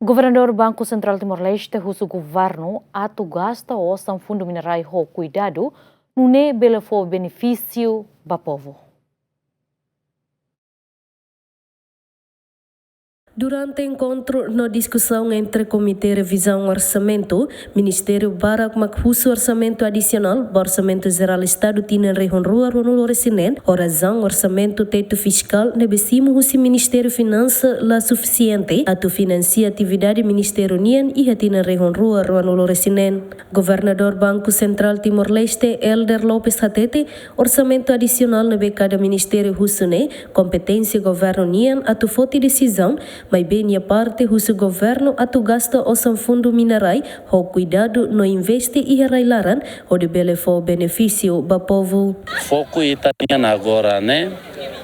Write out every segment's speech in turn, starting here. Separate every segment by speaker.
Speaker 1: Governador Banco Central Timor-Leste, o governo, atu gasta o fundo minerai ho cuidado, não é belefo benefício para povo.
Speaker 2: Durante o encontro na discussão entre Comitê Revisão Orçamento, Ministério Barak Makhusu Orçamento Adicional, Orçamento Geral Estado Tina Região Rua Ronolo Resinen, Razão Orçamento Teto Fiscal, nebesimo o Ministério Finança lá suficiente, atu financia atividade Ministério União e a Tina Região Rua Ronolo Resinen. Governador Banco Central Timor-Leste, Elder Lopes Hatete, Orçamento Adicional na becada Ministério Husune, competência Governo União, atu forte decisão, mas bem a parte o governo atu gasta o fundo minerai, o cuidado no investe e railaran, o de belefo benefício ba povo.
Speaker 3: Foco italiano agora, né?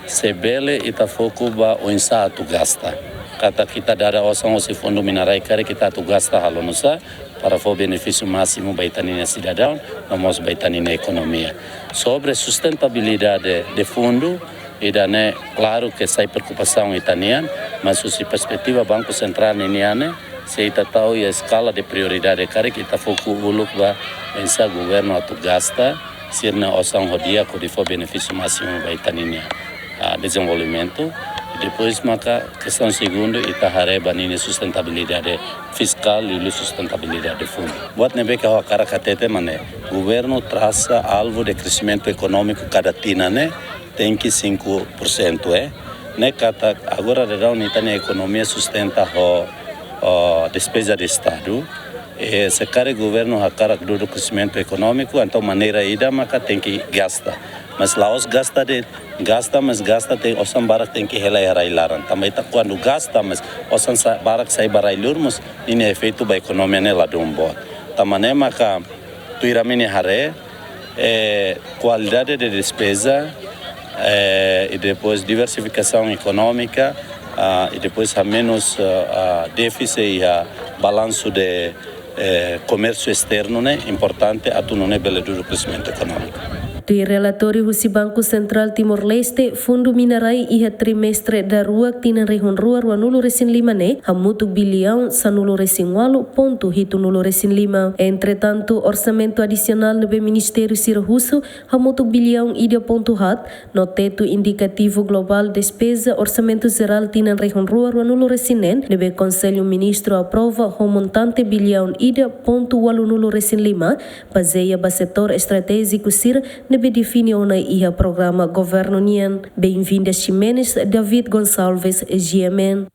Speaker 3: Se bele ita foco ba o insa atu gasta. Kata kita dada o fundo minerai kare kita atu gasta halonusa para o benefício máximo ba itanina cidadão, nós ba itanina economia. Sobre sustentabilidade de fundo, e daí, claro que sai preocupação italiana, mas se perspectiva Banco Central niniane, se ita tahu a escala de prioridade cara que ita foco uluk ba pensa governo atu gasta, sirna osang hodia ko difo benefício máximo ba itanina desenvolvimento. E depois maka questão segundo ita hareba nini sustentabilidade fiscal e sustentabilidade de fundo. Buat nebe que o cara catete mane, governo traça alvo de crescimento econômico cada tina né? Tem que 5%, né? Kata agora a economia sustenta a despesa do Estado. E se cada governo a cara do crescimento econômico, então maneira ida maka tem que gasta. Mas lá os gasta mas gasta tem os barak tem que relailaran. Também tá quando gasta mas os barak sai barailurmos ini efeito ba economia nela do bot. Tamane maka tuiramini hare qualidade de despesa e depois diversificação econômica e depois a menos déficit e a balanço de comércio externo né importante a tu não é belo do crescimento econômico.
Speaker 2: Do relatório do Banco Central Timor-Leste, Fundo Minerai e a trimestre da rua tina região rua nulo resin lima ne, hamutu bilhão sanulo resin walu ponto hito nulo resin lima. Entretanto, orçamento adicional no Ministério Sirahuso, hamutu bilhão ida ponto hat, no teto indicativo global despesa orçamento geral tina região rua nulo resinen, nebe Conselho Ministro aprova o montante bilhão ida ponto walu nulo resin lima, baseia ba setor estratégico sir nebe define ona iha programa Governo União. Bem-vinda Ximenes, David Gonçalves, GMN.